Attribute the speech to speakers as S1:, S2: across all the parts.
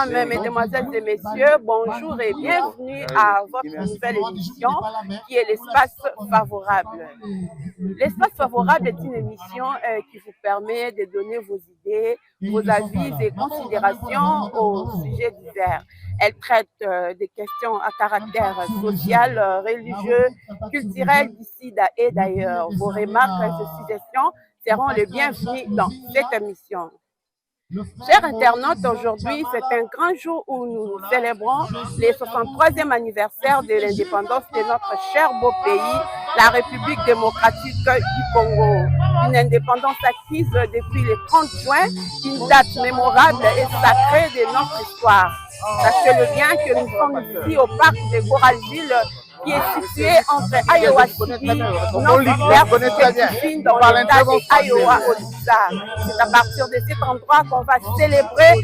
S1: Mesdames, Mesdemoiselles et Messieurs, bonjour et bienvenue à votre nouvelle émission qui est l'Espace Favorable. L'Espace Favorable est une émission qui vous permet de donner vos idées, vos avis et considérations aux sujets divers. Elle traite des questions à caractère social, religieux, culturel d'ici et d'ailleurs. Vos remarques et suggestions seront les bienvenues dans cette émission. Chers internautes, aujourd'hui, c'est un grand jour où nous célébrons le 63e anniversaire de l'indépendance de notre cher beau pays, la République démocratique du Congo. Une indépendance acquise depuis le 30 juin, une date mémorable et sacrée de notre histoire. Sachez-le bien que nous sommes ici au parc de Coralville, qui est situé entre Iowa City, North-West, dans l'état de Iowa au Texas. C'est à partir de cet endroit qu'on va célébrer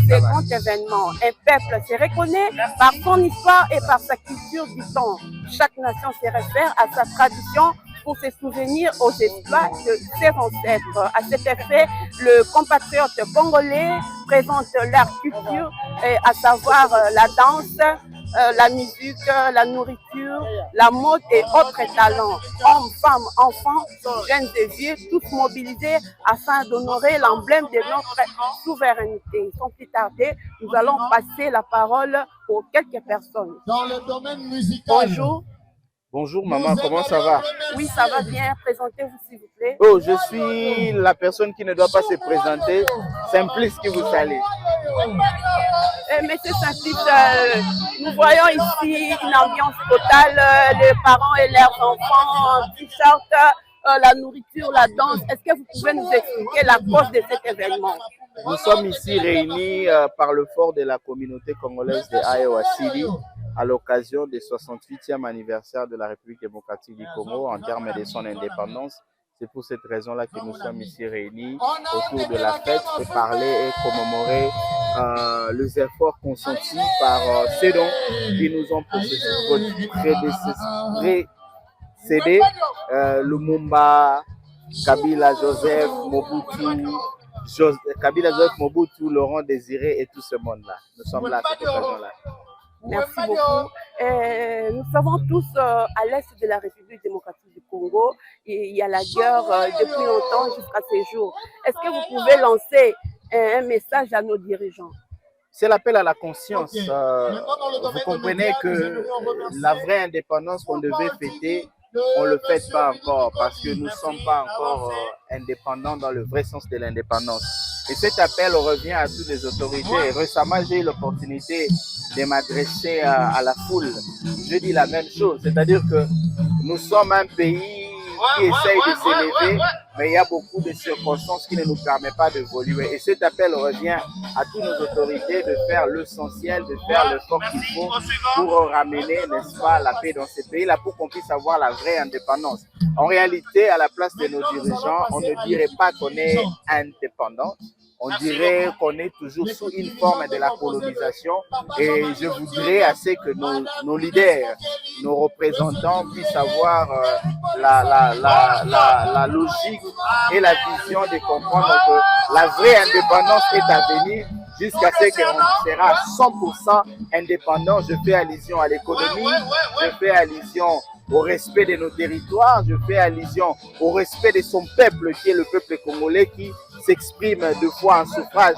S1: ces grands événements. Un peuple se reconnaît par son histoire et par sa culture du temps. Chaque nation se réfère à sa tradition pour se souvenir aux exploits de ses ancêtres. À cet effet, le compatriote congolais présente leur culture, à savoir la danse, la musique, la nourriture, la mode et autres talents. Hommes, femmes, enfants, jeunes et vieux, tous mobilisés afin d'honorer l'emblème de notre souveraineté. Sans plus tarder, nous allons passer la parole aux quelques personnes.
S2: Dans le domaine musical.
S1: Bonjour.
S3: Bonjour maman, comment ça va?
S1: Oui, ça va bien. Présentez-vous s'il vous plaît.
S3: Oh, je suis la personne qui ne doit pas se présenter, Simplice qui vous salue.
S1: Monsieur Simplice, nous voyons ici une ambiance totale, les parents et leurs enfants en t-shirt, la nourriture, la danse. Est-ce que vous pouvez nous expliquer la cause de cet événement?
S3: Nous sommes ici réunis par le fort de la communauté congolaise de Iowa City à l'occasion du 68e anniversaire de la République démocratique du Congo en termes de son indépendance. C'est pour cette raison-là que nous sommes ici réunis autour de la fête et parler et commémorer les efforts consentis par ceux qui nous ont précédés, Lumumba, Kabila Joseph, Mobutu, Laurent Désiré et tout ce monde-là. Nous sommes là à cette occasion-là.
S1: Merci beaucoup. Nous savons tous à l'est de la République démocratique du Congo, il y a la guerre depuis longtemps jusqu'à ces jours. Est-ce que vous pouvez lancer un message à nos dirigeants?
S3: C'est l'appel à la conscience. Vous comprenez que la vraie indépendance qu'on devait fêter, on ne le fête pas encore parce que nous ne sommes pas encore indépendants dans le vrai sens de l'indépendance. Et cet appel revient à toutes les autorités. Et récemment, j'ai eu l'opportunité de m'adresser à la foule. Je dis la même chose, c'est-à-dire que nous sommes un pays qui essaye de s'élever, mais il y a beaucoup de circonstances qui ne nous permettent pas d'évoluer. Et cet appel revient à toutes nos autorités de faire l'essentiel, de faire l'effort qu'il faut pour ramener, n'est-ce pas, la paix dans ces pays-là, pour qu'on puisse avoir la vraie indépendance. En réalité, à la place de nos dirigeants, on ne dirait pas qu'on est indépendant. On dirait qu'on est toujours sous une forme de la colonisation et je voudrais assez que nos leaders, nos représentants puissent avoir la logique et la vision de comprendre que la vraie indépendance est à venir jusqu'à ce qu'on sera 100% indépendant. Je fais allusion à l'économie, je fais allusion au respect de nos territoires, je fais allusion au respect de son peuple qui est le peuple congolais qui s'exprime deux fois en suffrage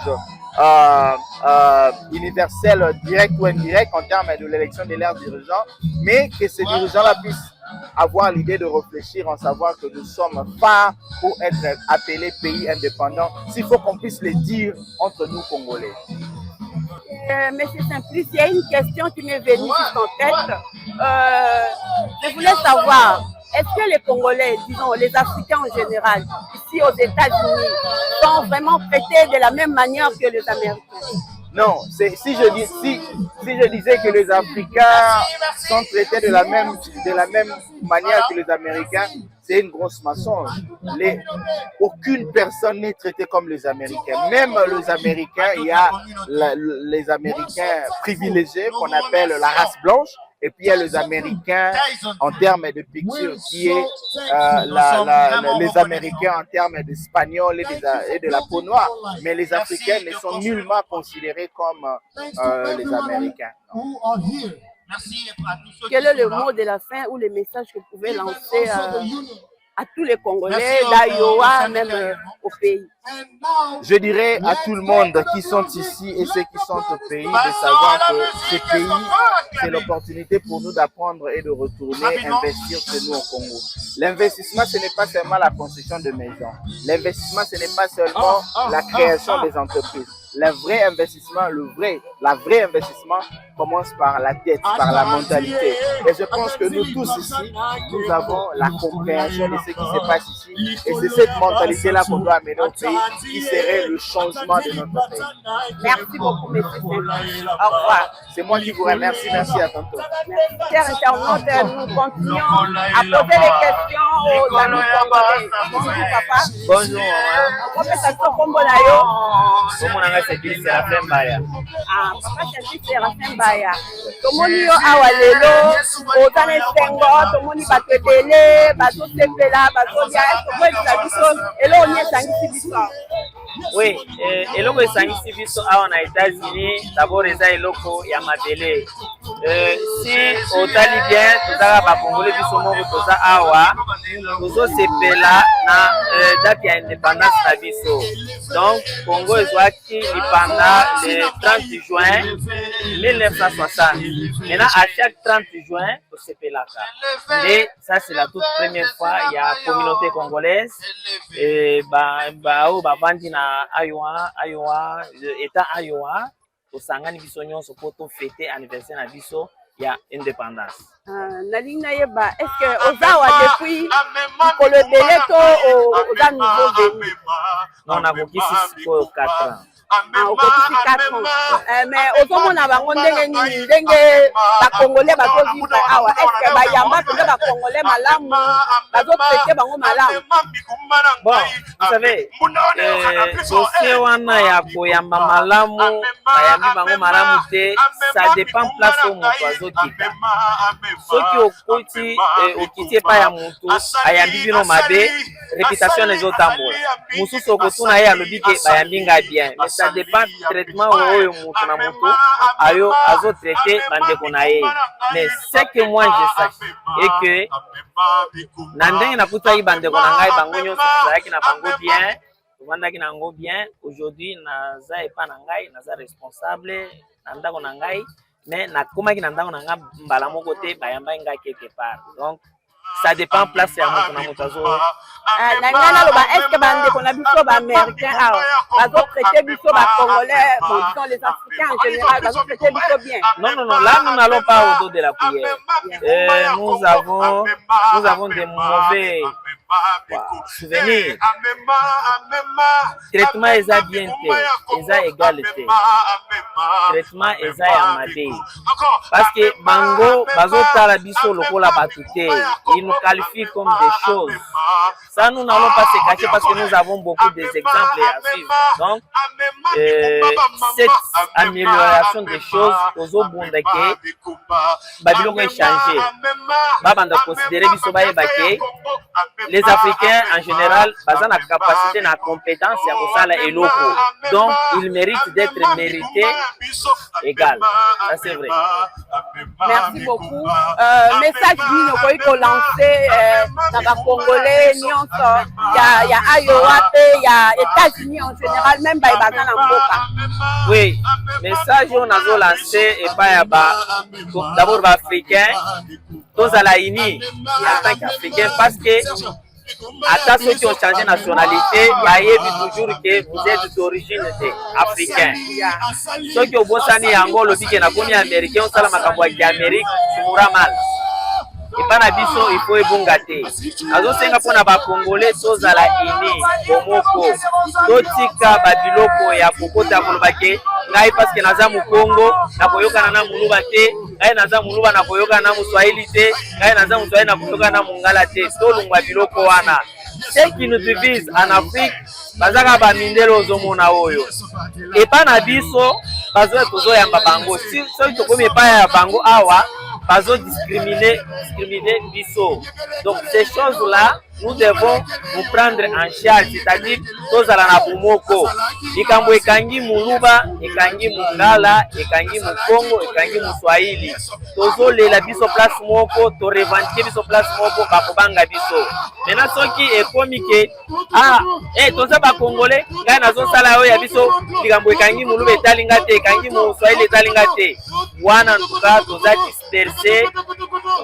S3: universel, direct ou indirect en termes de l'élection de leurs dirigeants, mais que ces dirigeants-là puissent avoir l'idée de réfléchir en savoir que nous sommes pas pour être appelés pays indépendants, s'il faut qu'on puisse le dire entre nous Congolais.
S1: Monsieur Simplice, il y a une question qui m'est venue jusqu'en tête. Je voulais savoir, est-ce que les Congolais, disons les Africains en général, ici aux États-Unis, sont vraiment traités de la même manière que les Américains?
S3: Non, si je disais que les Africains sont traités de la même manière que les Américains, c'est une grosse mensonge. Aucune personne n'est traitée comme les Américains. Même les Américains, il y a les Américains privilégiés qu'on appelle la race blanche. Et puis il y a les Américains en termes de picture, qui est les Américains en termes d'espagnol et de la peau noire. Mais les Africains ne sont nullement considérés comme les Américains.
S1: Quel est le mot de la fin ou le message que vous pouvez lancer à tous les Congolais d'Iowa, même au pays?
S3: Je dirais à tout le monde qui sont ici et ceux qui sont au pays de savoir que ce pays, c'est l'opportunité pour nous d'apprendre et de retourner investir chez nous au Congo. L'investissement, ce n'est pas seulement la construction de maisons. L'investissement, ce n'est pas seulement la création des entreprises. Le vrai investissement, la vraie investissement commence par la tête, par la mentalité. Et je pense que nous tous ici, nous avons la compréhension de ce qui se passe ici. Et c'est cette mentalité-là qu'on doit amener au pays, qui serait le changement de notre pays.
S1: Merci beaucoup, monsieur. Au revoir.
S3: C'est moi qui vous remercie. Merci à tantôt.
S1: Chers internautes, nous continuons à poser des questions aux amis congolais. Bonjour, papa.
S2: Bonjour.
S1: Comment ça se passe, Congolais?
S2: C'est la fin Mbaya.
S1: Ah, papa c'est Séraphin Mbaya. Tomoni yo awa lelo, otane sengo, tomoni bato ebele, bato sepela, bato dia, est-ce que ça biso elo onye sangisi biso?
S2: Oui, eloko esangisi biso awa na États-Unis, d'abord eza eloko ya mabele. Si otali bien, tozaka ba Congolais biso moko toza awa, tozo sepela na date ya indépendance na biso. Donc Congo ezwaki pendant le 30 juin 1960. Maintenant, à chaque 30 juin, au Sepelaka. Et ça, c'est la toute première fois, il y a la communauté congolaise. Et bandi na Iowa, État Iowa, au Sangani Bisonyon, se peut fêter anniversaire na biso, il y a indépendance.
S1: Nalina yeba, est-ce que Ozawa depuis pour le délai au nouveau venu?
S2: Non, on a beaucoup 4 ans.
S1: Okoti 4 ans. Mais ozomona bango ndenge ba Congolais bazovivre awa. Est-ce que bayamba pe ba Congolais malamu bazotraiter bango malamu?
S2: Bon, vous savez, dossier wana ya koyamba malamu, bayambi bango malamu te, ça dépend place au moto azokita. Soki okiti epa ya moto ayambi bino mabe, réputation ezotambola. Mosusu okotuna ye alobi ke bayambi nga bien. Ça dépend du traitement oyo moto na moto ayo azo traiter bandeko na ye. Mais ce que moi je sache est que na ndenge nakutaki bandeko na ngai bango nyonso tozalaki na bango bien, tovandaki na yango bien. Aujourd'hui naza epa na ngai, naza responsable na ndako na ngai, mais nakomaki na ndako na ngai mbala moko te bayamba ngai quelque part. Donc ça dépend place ya moto na moto azo.
S1: Nangana loba, est-ce que bandeko na biso ba américain awa bazo traiter biso ba Congolais, bon disons les Africains en général, bazo traiter biso bien?
S2: Non, là nous n'allons pas au dos de la cuillère. Nous avons des mauvais souvenirs. Traitement eza bien te, eza égalité. Traitement eza ya mabe. Parce que bango bazo tala biso lokola batute. Ils nous qualifient comme des choses. Ça, nous n'allons pas se cacher parce que nous avons beaucoup d'exemples à suivre. Donc, cette amélioration des choses, aux autres bondake, Babylone est changé. Babanda considéré les Africains en général, basant la capacité, la compétence, et locaux. Donc, ils méritent d'être mérités égal. Ça, c'est vrai.
S1: Merci beaucoup. Message qu'il faut lancer dans les Congolais, il y a Iowa, il y a États-Unis en général, même dans les Boka.
S2: Oui, message qu'on a lancé et pas d'abord les Africains, tous à la INI en tant qu'Africains, parce que à ceux qui ont changé de nationalité, toujours que vous êtes d'origine africaine. Ceux qui ont bossé en Angola, qui sont américains, ont salé à l'Amérique, c'est mourant mal. Et pas na biso, il faut ebongate. Azo senga pona ba Congolais tous à la ini, bomoko. Totika babiloko ya kokota kolobake, ngai parce que naza mu Congo, na koyoka na muluba te, ngai naza muluba na koyoka na Muswahili te, ngai naza Muswahili na koyoka na Mungala te. Tolungwa biloko wana. Ce qui nous divise en Afrique, bazaka ba mindelo ozomona oyo. Et pas na biso, bazo tozo yamba bango. Si soki tokomi pa ya bango awa, discriminer biso. Donc ces choses-là, nous devons nous prendre en charge, c'est-à-dire tozala na bomoko. Likambo ekangi muluba, ekangi mungala, ekangi mukongo, ekangi muswahili. Tozolela biso place moko, to revendiquer biso place moko bakobanga biso. Maintenant soki ekomi ke toza ba congolais, ngai nazosala oyo ya biso likambo ekangi muluba etalinga te, ekangi muswahili etalinga te. Wana ntuka toza dispersé,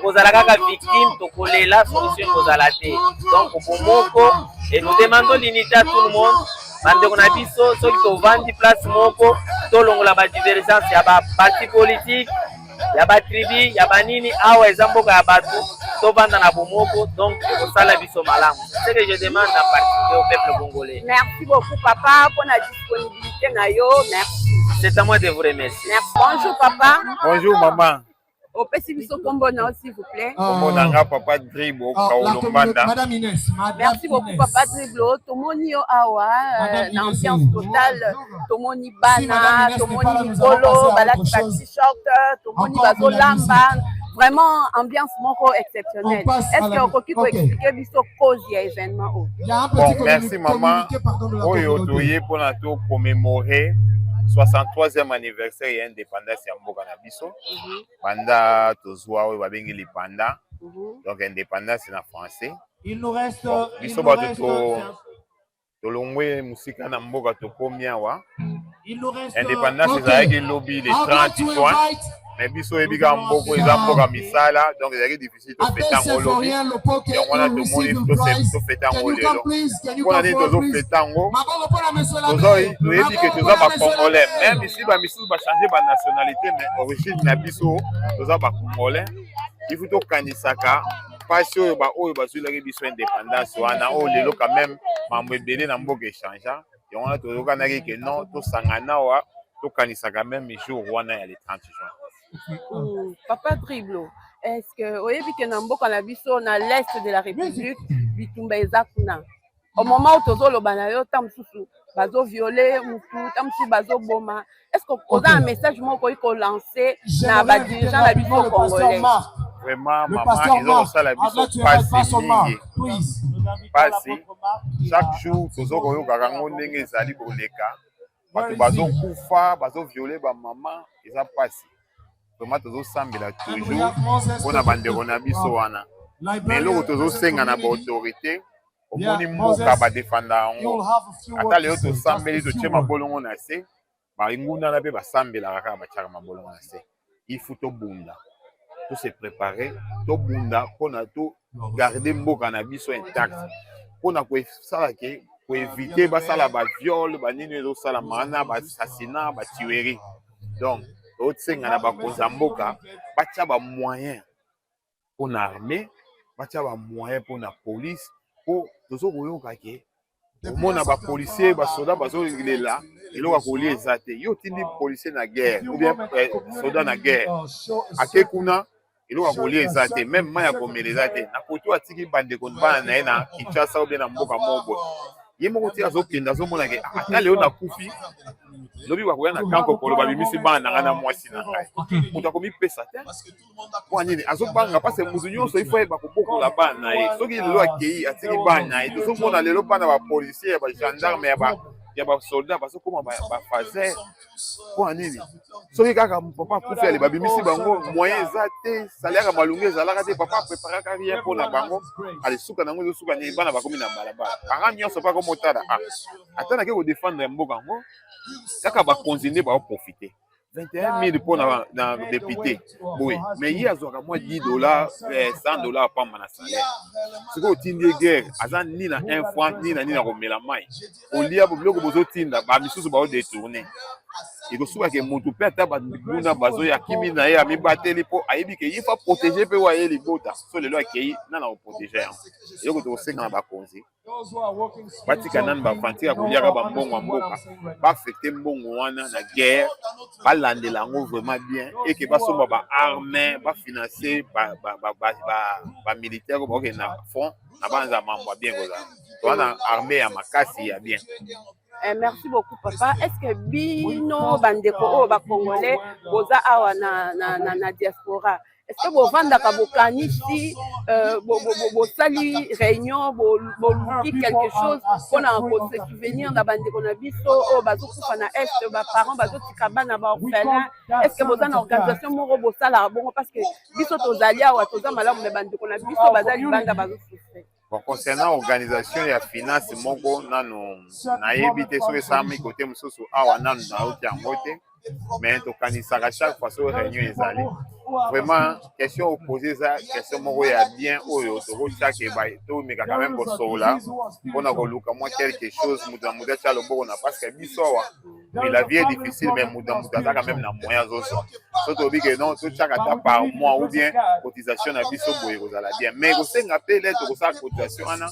S2: kozala kaka victime, tokolela solution kozala te. Donc bomoko, et nous demandons l'unité à tout le monde. Bandeko na biso soki tovandi place moko, tolongola ba divergence ya ba parti politique, ya ba tribu, ya ba nini awa eza mboka ya bato, tovanda na bomoko, donc ekosala biso malamu. C'est ce que je demande à participer au peuple congolais.
S1: Merci beaucoup papa pour la disponibilité na yo. Merci.
S2: C'est à moi de vous remercier.
S1: Merci. Bonjour papa.
S4: Bonjour maman.
S1: Au Pessibiso Combono, s'il vous plaît.
S4: Papa Driblo,
S5: Madame Inès.
S1: Merci beaucoup, Papa Driblo. Tomoni awa, l'ambiance totale. Tomoni bana, tomoni polo, balaki ba t-shirt, tomoni bazo lamba. Vraiment, ambiance moko exceptionnelle. Est-ce que vous pouvez expliquer biso cause ya événement?
S4: Bon, merci maman. Oyo toye pour nous commémorer 63e anniversaire et indépendance ya mboka na biso. Panda tozwa oyo babengi lipanda. Donc indépendance na français.
S5: Il nous reste
S4: biso bato tolongwe musika na mboka tokomi awa. Indépendance ezalaki lobby le 30 juin. Mais biso ebika mboko eza mboka misala, donc ezalaki difficile to fêter ngo lobby. Et on a demandé to fêter ngo lelo. Pour année tozo fêter ngo. Tozo ebi que toza ba congolais, même ici ba misu ba changer ba nationalité mais origine na biso toza ba congolais. Il faut to kanisaka parce oyo ba zulaki biso indépendance wana o lelo quand même mambo ebele na mboka échangeant. Et on a tozo kanaki que non to sangana wa to kanisaka même jour wana ya le 30 juin.
S1: Papa Driblo, est-ce que vous avez vu que Namboka na biso na l'est de la République, bitumba ezakuna. Au moment où tozo lo banayo tam susu, bazo violer mutu, tam si bazo boma. Est-ce que vous avez un message moko ko lancer na ba dirigeant la biso congolais?
S4: Vraiment maman, ils ont ça la biso passé. Chaque jour tozo ko yoka ngo ndenge ezali koleka. Bato bazo kufa, bazo violer ba maman, eza passé. Vraiment tozo sambela toujours pona bandeko na biso wana. Mais loko tozo senga na ba autorité, omoni mboka ba défendre ngo. Ata leo to sambeli to tshema bolongo na se, ba nguna na pe ba sambela kaka ba tshaka mabolongo na se. Il faut to bunda. To se préparer, to bunda pona to garder mboka na biso intact. Pona ko sala ke ko éviter ba sala ba viol, ba nini zo sala mana, ba assassinat, ba tuerie. Donc otsenga na bakonza mboka batia ba moyen pour l'armée, batia ba moyen pour la police, pour tozo koyoka ke omona ba policier ba soldat bazo lela eloko kolie ezate yo tindi policier na guerre ou bien soldat na guerre akekuna eloko kolie ezate même maya komela ezate na koto atiki bande kon bana na na Kinshasa ou bien na mboka mobo yemo kotia zo kenda zo mona ke ata leo na kufi lobi wakoya na kanko kolo babimisi bana ngana mwasi na ngai mutu akomi pesa te kwa nini azobanga parce que mutu nyonso il faut eba kobokola bana ye soki lelo akei atiki bana ye tozomona lelo bana ba policier ba gendarme ya ba soldat bazokoma ba fazer kwa nini soki kaka papa kufi ale babimisi bango moyen eza te salaire malungu ezalaka te papa préparaka rien pona bango ale suka nango ezosuka ni bana bakomi na balabala parents nyonso pa komotala atana ke ko défendre mboka ngo kaka ba continuer ba profiter 21 000 pour na député oui mais il y a zoka moi $10 $100 par mana salaire ce que otindi guerre azan ni na 1 franc ni na komela mai olia bo biloko bozo tinda ba misusu ba o détourner iko suka ke mutu pe ata ba nduna bazo ya kimi na ye ami bateli po ayibi ke yifa protéger pe wa ye libota so lelo akei na na protéger yoko to senga na ba konzi batika nan ba fantika kuliaka ba mbongo mboka ba affecter mbongo wana na guerre ba landela ngo vraiment bien et que ba somba ba armée ba financer ba militaire ko ke na fond na banza mambo bien koza to na armée ya makasi ya bien.
S1: Merci beaucoup papa. Est-ce que bino bandeko o ba congolais boza awa na diaspora est-ce que bovandaka bokanisi bosali réunion boluki quelque chose mpona kose souvenir na bandeko na biso oyo bazokufa na este baparent bazotika bana baorphelin est-ce que boza na organisation moko bosalaka bongo parce que biso tozali awa toza malamu na bandeko na biso baza libanda bazosufre.
S4: Bon, concernant l'organisation et la finance, moko nano nayebi te soki esami côté mosusu awa nano nauti yango te mais tokanisaka chaque fois soki réunion ezali vraiment question opposée eza question moko ya bien oyo tokotiaka tomeka quand même kosolola mpona koluka mwa quelque chose moto na moto atya loboko na parce que biso awa mais la vie est difficile mais moto na moto aza quand même na moyen azozwa so tobi ke non totiaka ata par mois ou bien cotisation na biso boye kozala bien mais kosenga mpe le tokosala cotisation wana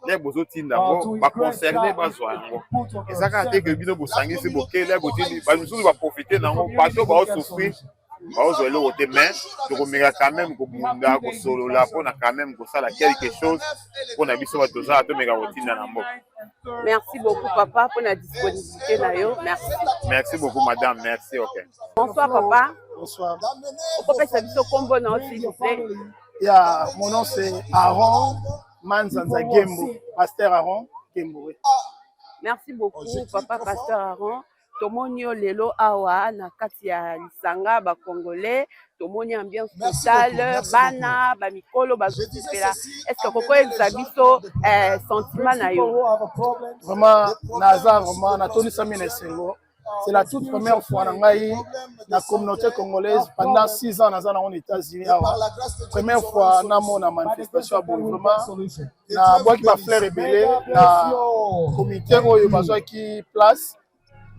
S4: le bozotinda yango baconcerne bazwa yango ezaka te ke bino bosangisi bokele botindi bamisusu baprofite nango bato baosouffrir baozwa eloko te mais tokomeka quand même kobunda kosolola mpona quand même kosala quelque chose mpona biso bato tozala tomeka kotinda na mboka.
S1: Merci beaucoup papa pour la disponibilité na yo. Merci.
S4: Merci beaucoup madame, merci. OK.
S1: Bonsoir papa.
S5: Bonsoir.
S1: Pourquoi ça combo non s'il vous plaît?
S5: Mon nom c'est Aaron Manzanza Gembo, pasteur Aaron Gembo.
S1: Merci beaucoup papa pasteur Aaron. Tomoni lelo awa na kati ya lisanga ba congolais tomoni ambiance totale bana ba mikolo bazopela est-ce que koko ezabiso sentiment na yo
S5: vraiment naza vraiment na toni samine sengo c'est la toute première fois na ngai na communauté congolaise pendant 6 ans naza na aux États-Unis awa première fois na mona manifestation vraiment na boaki ba fleur rebelle na comité oyo bazwaki place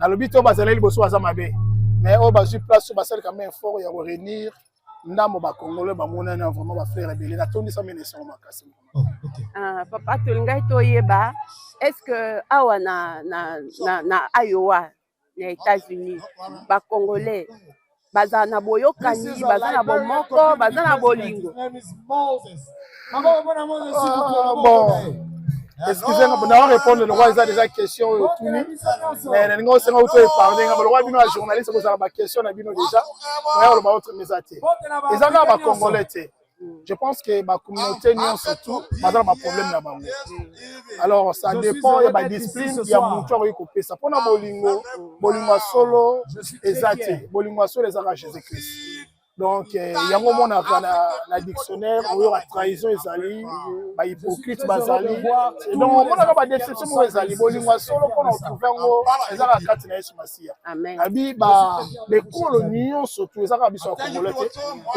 S5: na lobi to bazali liboso baza mabe mais o bazwi place basali quand même fort ya revenir ndambo ba congolais ba monana vraiment ba frère rebelle na tondi sa mene sama makasi.
S1: Papa tolingai toyeba est-ce que awa na Iowa na États-Unis ba congolais baza na boyokani baza na bomoko baza na bolingo?
S5: Bon excusez-moi, on va répondre le roi, il a déjà question au tout mais nous on s'est auto parler, le roi bino journaliste vous avez ma question na bino déjà, mais on va autre mesate. Les gens ba congolais je pense que ma communauté nous surtout pas dans ma problème na bango. Alors ça dépend il y a ba discipline, il y a mutu a couper ça pour na bolingo solo ezate, bolingo solo ezaka Jésus-Christ. Donc, il y a un moment dans la dictionnaire où il y a trahison, il hypocrite, donc on a pas déception pour les alliés. Bon, nous solo qu'on a trouvé les arabes qui n'ont pas signé.
S1: Amen.
S5: Abi les colonies surtout les arabes sont congolais.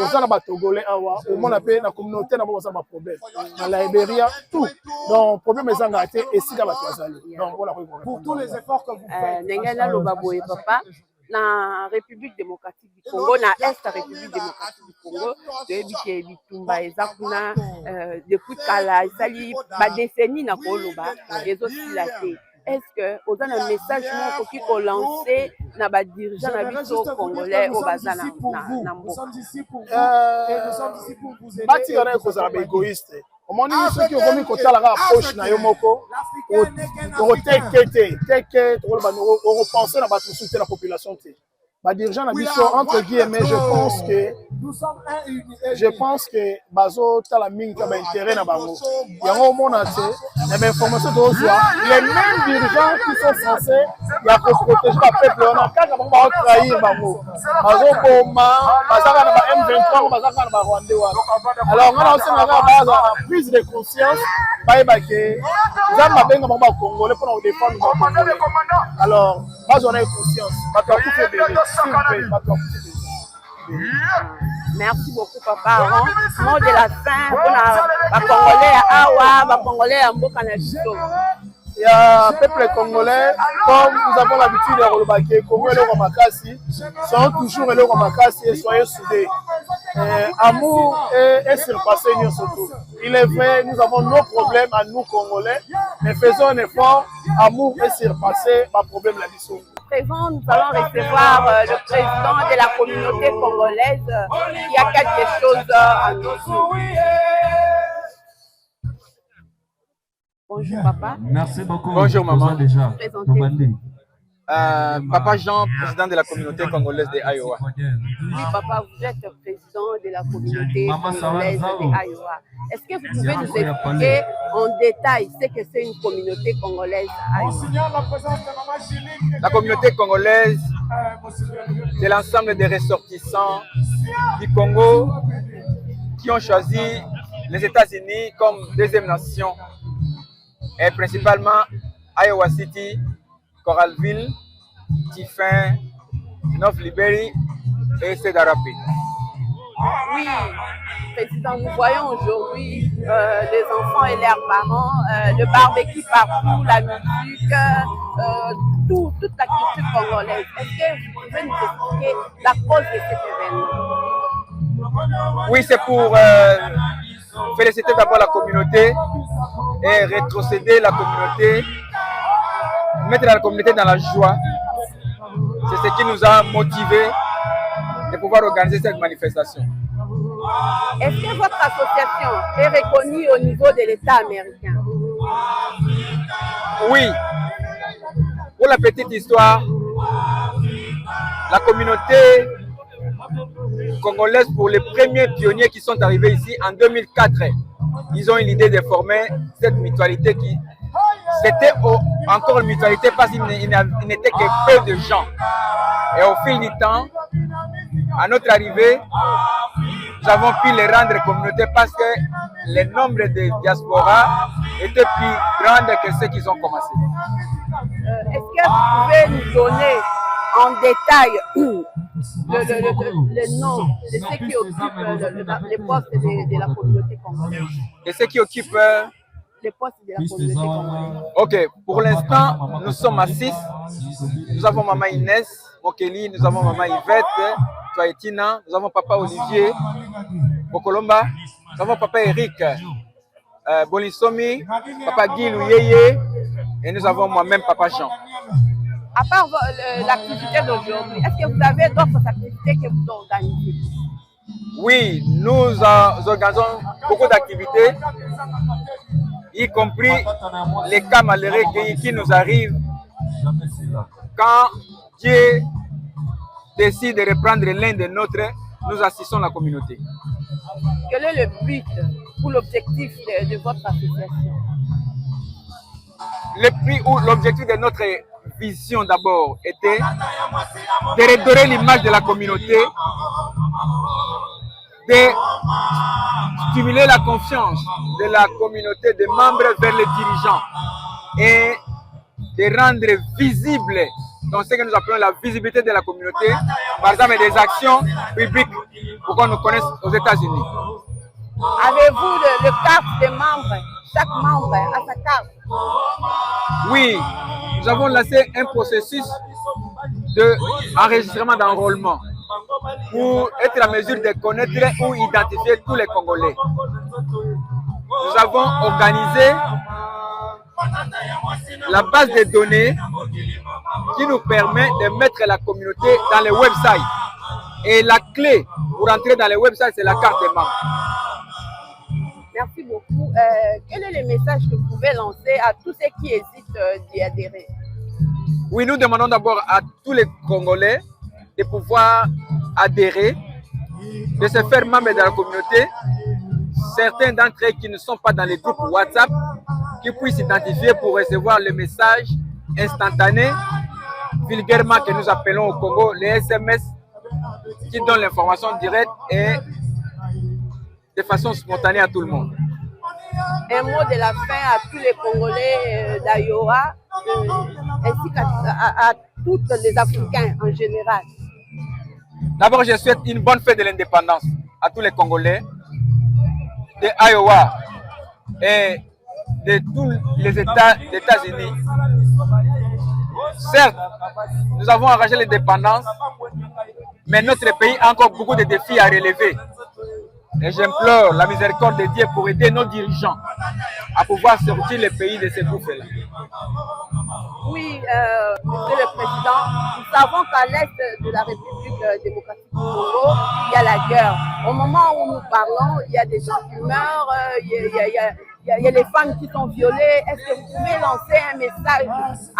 S5: Aux arabes togolais awa, au moins appelé la communauté n'a pas de problème. Dans la Libéria tout. Donc problème est engagé et si d'abord les alliés. Donc voilà pour tous les efforts que vous faites.
S1: N'engana lobaboye papa. Na République démocratique du Congo, na Est République démocratique du Congo, de bitumba ezakuna depuis kala sali ba décennie na koloba les autres laté. Est-ce que vous avez un message qui est lancé na ba dirigeant na biso congolais au bazana na mbo?
S5: Nous sommes ici pour vous aider. Bati kana ko za égoïste. Omoni ceux qui ont commis côté la approche na yo moko o teke to ba no repenser na ba soutenir la population te. Ba dirigeant na biso entre guillemets je pense que bazo tala mingi ka ba intérêt na bango. Yango mona te na ba information de joie les mêmes dirigeants qui sont censés ya ko protéger le peuple on a kaka ba trahir bango. Bazo boma bazaka na ba M23 bazaka na ba Rwanda wa. Alors on a aussi na ba prise de conscience ba ke zamba benga ba congolais pour défendre. Alors bazo na conscience ba tout fait
S1: Merci beaucoup papa Aaron. Mot de la fin pour la congolais à Awa, ba congolais à Mboka na biso.
S5: Il y a un peuple congolais, comme nous avons l'habitude de remarquer, Congo et le Romakassi sont toujours le Romakassi et soyez soudés. Amour est surpassé nous surtout. Il est vrai, nous avons nos problèmes à nous Congolais, mais faisons un effort. Amour est surpassé par problème la mission.
S1: Présent, nous allons recevoir le président de la communauté congolaise qui a quelque chose à nous dire. Bonjour papa.
S6: Merci beaucoup.
S5: Bonjour maman.
S6: Déjà.
S3: Papa Jean, président de la communauté congolaise de Iowa.
S1: Oui, papa, vous êtes président de la communauté congolaise de Iowa. Est-ce que vous pouvez nous expliquer en détail ce que c'est une communauté congolaise à Iowa?
S3: La communauté congolaise, c'est l'ensemble des ressortissants du Congo qui ont choisi les États-Unis comme deuxième nation, et principalement Iowa City, Coralville, Tiffin, North Liberty et Cedar Rapids.
S1: Oui, président, nous voyons aujourd'hui les enfants et leurs parents, le barbecue partout, la musique, toute la culture congolaise. Est-ce que vous pouvez nous expliquer la cause de cet événement?
S3: Oui, c'est pour féliciter d'abord la communauté et rétrocéder la communauté, mettre la communauté dans la joie. C'est ce qui nous a motivés de pouvoir organiser cette manifestation.
S1: Est-ce que votre association est reconnue au niveau de l'État américain?
S3: Oui. Pour la petite histoire, la communauté congolaise, pour les premiers pionniers qui sont arrivés ici en 2004, ils ont eu l'idée de former cette mutualité qui... C'était encore une mutualité parce qu'il n'était que peu de gens. Et au fil du temps, à notre arrivée, nous avons pu les rendre communauté parce que le nombre de diaspora était plus grand que ceux qui ont commencé.
S1: Est-ce que vous pouvez nous donner en détail le nom de ceux qui occupent les postes de la communauté congolaise?
S3: Et ceux qui occupent
S1: les postes de la communauté congolaise.
S3: Ok, pour l'instant, nous sommes à 6. Nous avons maman Inès, Mokeli, nous avons maman Yvette, Toitina, nous avons papa Olivier, Bokolomba, nous avons papa Eric, Bolisomi, papa Guy Louyeye, et nous avons moi-même papa Jean.
S1: À part l'activité d'aujourd'hui, est-ce que vous avez d'autres activités que vous organisez?
S3: Oui, nous organisons beaucoup d'activités, y compris les cas malheureux qui nous arrivent quand Dieu décide de reprendre l'un des nôtres. Nous assistons la communauté.
S1: Quel est le but ou l'objectif de votre association?
S3: Le but ou l'objectif de notre vision d'abord était de redorer l'image de la communauté, de stimuler la confiance de la communauté, des membres vers les dirigeants et de rendre visible dans ce que nous appelons la visibilité de la communauté, par exemple des actions publiques pour qu'on nous connaisse aux États-Unis.
S1: Avez-vous le carte des membres? Chaque membre a sa carte?
S3: Oui, nous avons lancé un processus d'enregistrement d'enrôlement pour être à mesure de connaître ou identifier tous les Congolais. Nous avons organisé la base de données qui nous permet de mettre la communauté dans les websites. Et la clé pour entrer dans les websites, c'est la carte des membres.
S1: Merci beaucoup. Quel est le message que vous pouvez lancer à tous ceux qui hésitent d'y adhérer?
S3: Oui, nous demandons d'abord à tous les Congolais de pouvoir adhérer, de se faire membres de la communauté. Certains d'entre eux qui ne sont pas dans les groupes WhatsApp, qui puissent s'identifier pour recevoir le message instantané, vulgairement que nous appelons au Congo les SMS, qui donnent l'information directe et de façon spontanée à tout le monde.
S1: Un mot de la fin à tous les Congolais d'Iowa, ainsi qu'à tous les Africains en général.
S3: D'abord, je souhaite une bonne fête de l'indépendance à tous les Congolais de Iowa et de tous les États des États-Unis. Certes, nous avons arrangé l'indépendance, mais notre pays a encore beaucoup de défis à relever. Et j'implore la miséricorde de Dieu pour aider nos dirigeants à pouvoir sortir le pays de ces bouffées-là.
S1: Oui, Monsieur le Président, nous savons qu'à l'est de la République démocratique du Congo, il y a la guerre. Au moment où nous parlons, il y a des gens qui meurent, il y a les femmes qui sont violées. Est-ce que vous pouvez lancer un message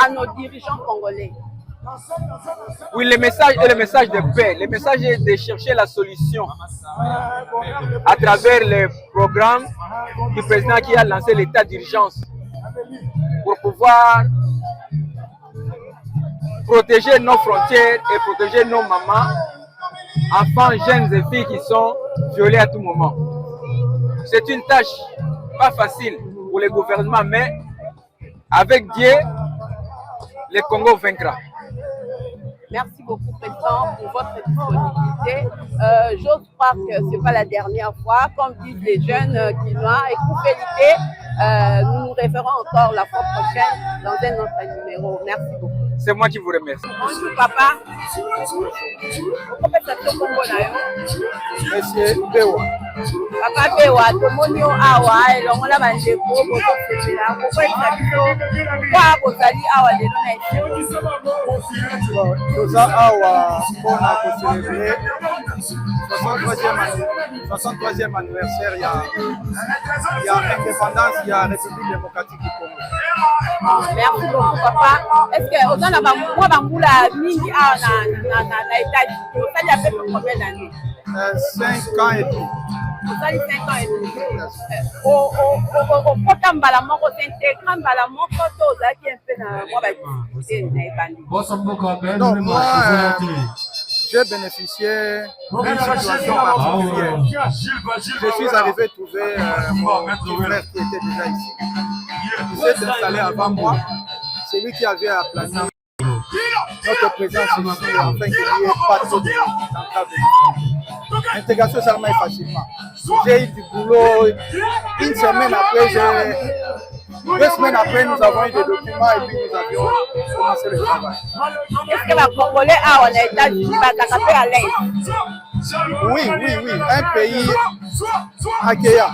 S1: à nos dirigeants congolais?
S6: Oui, le message est le message de paix. Le message est de chercher la solution à travers le programme du président qui a lancé l'état d'urgence pour pouvoir protéger nos frontières et protéger nos mamans, enfants, jeunes et filles qui sont violés à tout moment. C'est une tâche pas facile pour le gouvernement, mais avec Dieu, le Congo vaincra.
S1: Merci beaucoup, Président, pour votre disponibilité. J'ose croire que ce n'est pas la dernière fois. Comme disent les jeunes Quinois, écoutez, nous nous reverrons encore la fois prochaine dans un autre numéro. Merci beaucoup.
S6: C'est moi qui vous remercie.
S1: Bonjour, papa.
S5: Monsieur Bewa.
S1: Papa Bewa, tomonio awa elongola bandeko bozosepela kokwelisa biso kwa bozali awa lelo na esika.
S5: Toza awa mpona kocelebre 63e anniversaire ya indépendance ya République démocratique du Congo.
S1: Merci beaucoup, papa. Est-ce que vous avez un bambula mingi na étage? Vous avez à peu près combien d'années?
S5: 5 ans et demi.
S1: Vous avez 5 ans et demi. Au kota mbala moko s'intégrer mbala moko to ozaki un peu na moi ba difficulté.
S5: Non, moi j'ai bénéficié d'une situation particulière. Je suis arrivé trouver mon frère qui était déjà ici. Il s'est installé avant moi. C'est lui qui avait applaudi notre présence ici afin qu'il n'y ait pas trop d'entrave. L'intégration seulement est facilement. J'ai eu du boulot. Une semaine après, 2 semaines après, nous avons eu des documents et puis nous avions commencé le travail.
S1: Est-ce que les Congolais ont les États-Unis à l'aise?
S5: Oui. Un pays accueillant,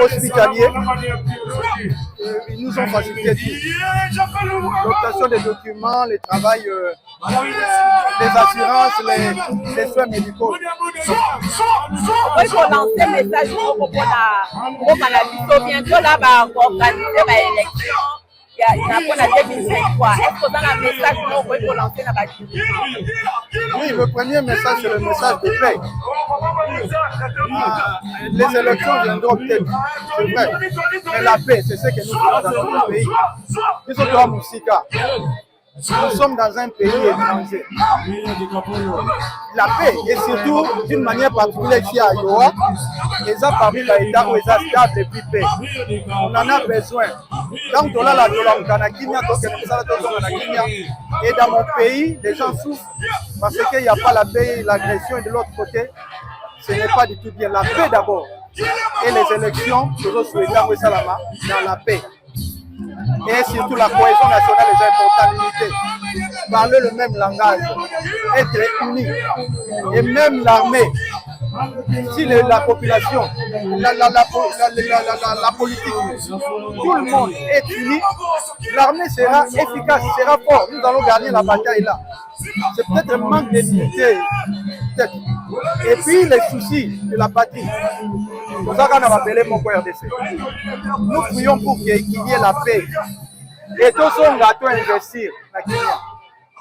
S5: hospitalier. Ils nous ont facilité tout. L'obtention des documents, le travail, les assurances, les soins médicaux.
S1: Il faut lancer un message pour la bientôt là, organiser l'élection. Il y a pour la 2023. Est-ce que vous avez un message pour lancer la bâtisse?
S5: Oui, le premier message, c'est le message de paix. Les élections viendront peut-être, c'est vrai. Mais la paix, c'est ce que nous voulons dans notre pays. Nous sommes dans Moussika. Nous sommes dans un pays étranger. La paix, et surtout d'une manière particulière ici à Yoa, et ça parmi les États où ils ont stable et puis paix. On en a besoin. Donc, et dans mon pays, les gens souffrent parce qu'il n'y a pas la paix, l'agression, et de l'autre côté, ce n'est pas du tout bien. La paix d'abord. Et les élections, toujours souhaitons dans la paix. Et surtout la cohésion nationale est importante, l'unité. Parler le même langage, être unis. Et même l'armée, si la population, la politique, tout le monde est uni, l'armée sera efficace, sera fort. Nous allons gagner la bataille là. C'est peut-être un manque d'unité. Et puis les soucis de la patrie. C'est pour ça qu'on a appelé mon RDC. Nous prions pour qu'il y ait la paix. Et tous sont gâteaux à investir dans Kenya.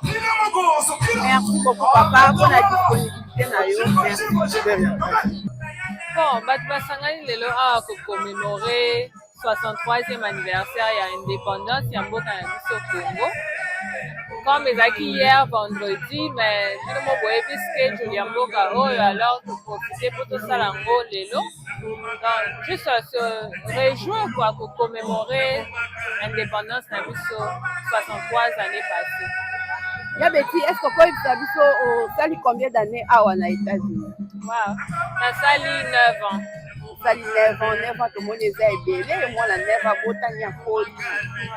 S1: Merci beaucoup, papa, pour la disponibilité. Merci.
S7: Bon, Batbasangani lelo a commémorer 63e anniversaire de l'indépendance de Mboka Congo. Comme ils hier vendredi, mais nous avons vu schedule de Mboka Oyo, alors pour profiter pour tout ça l'ango lelo. Donc, juste se réjouir pour commémorer l'indépendance de 63 années passées.
S1: Yabeti, est-ce que vous avez combien d'années à aux États-Unis?
S7: Wow, ça lit 9 ans.
S1: Ça lit 9 ans, tout le monde est belé, et moi, la 9 ans,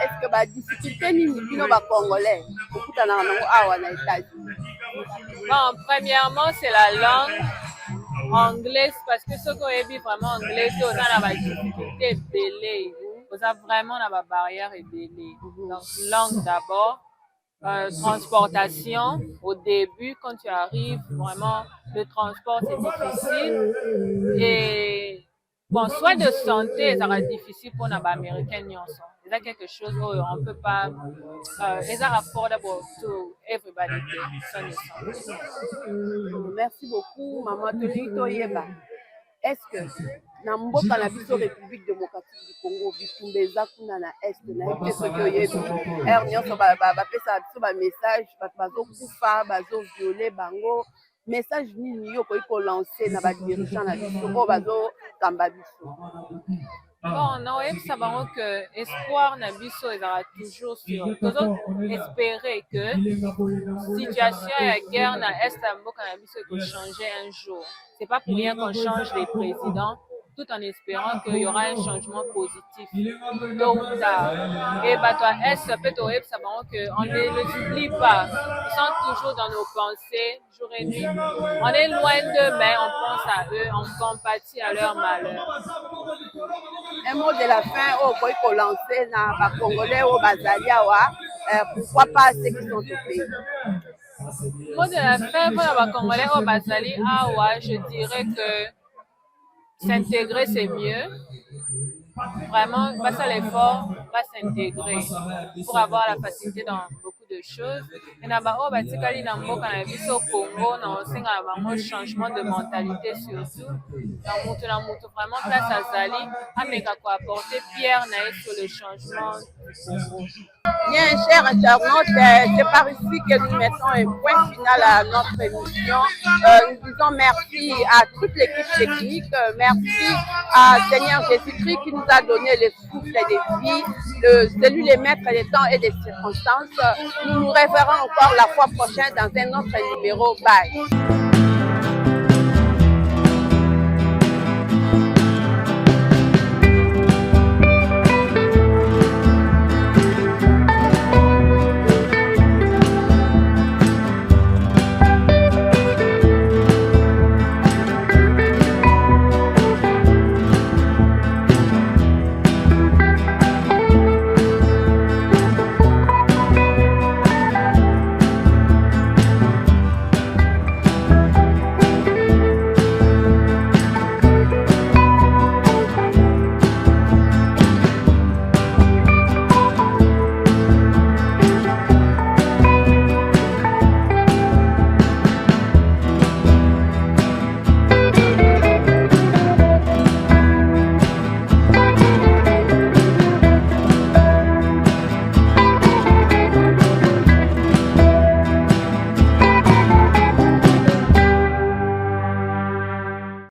S1: est-ce que la difficulté n'est pas congolais pour tout le monde aux États-Unis?
S7: Bon, premièrement, c'est la langue anglaise, parce que ceux qui ont vraiment anglais, on a la difficulté belé. On a vraiment la barrière belé. Donc, langue d'abord. Transportation, au début, quand tu arrives, vraiment, le transport, c'est difficile. Et, bon, soin de santé, ça reste difficile pour les Américains. c'est quelque chose où on ne peut pas, it's not affordable to everybody.
S1: Merci beaucoup, Maman Tolito Yeba. Est-ce que na mboka na biso République démocratique du Congo bitumba eza kuna na est na yebi soki oyebi ere nyonso bapesa biso bamessage bato bazokufa bazoviole bango message nini yo okoki kolance na badirigeant na biso oyo bazokamba biso?
S7: Bon, naoyebisa bango que espoir na biso ezalaka toujours sur tozoespérer que situation ya guerre na est ya mboka na biso ekochanger un jour. C'est pas pour rien qu'on change les présidents, tout en espérant qu'il y aura un changement positif tôt ou tard. Et bato à est peut oyebisa bango qu'on ne les oublie pas. Ils sont toujours dans nos pensées, jour et nuit. On est loin d'eux, mais on pense à eux, on compatit à leur malheur.
S1: Un mot de la fin, okoki kolancer na Congolais au Bazaliawa, pourquoi pas ceux qui sont au pays?
S7: Mot de la fin pour les Congolais au Bazali Awa, je dirais que s'intégrer c'est mieux. Vraiment, passer à l'effort, va s'intégrer pour avoir la facilité dans beaucoup de choses. Et d'abord, batikali na mboka na biso Congo, na osenga bango changement de mentalité surtout. Na mutu vraiment place à Zali, ameka ko apporter pierre na sur le changement du Congo.
S1: Bien, chers internautes, c'est par ici que nous mettons un point final à notre émission. Nous disons merci à toute l'équipe technique, merci à Seigneur Jésus-Christ qui nous a donné le souffle de vie, celui des maîtres des temps et des circonstances. Nous nous reverrons encore la fois prochaine dans un autre numéro. Bye.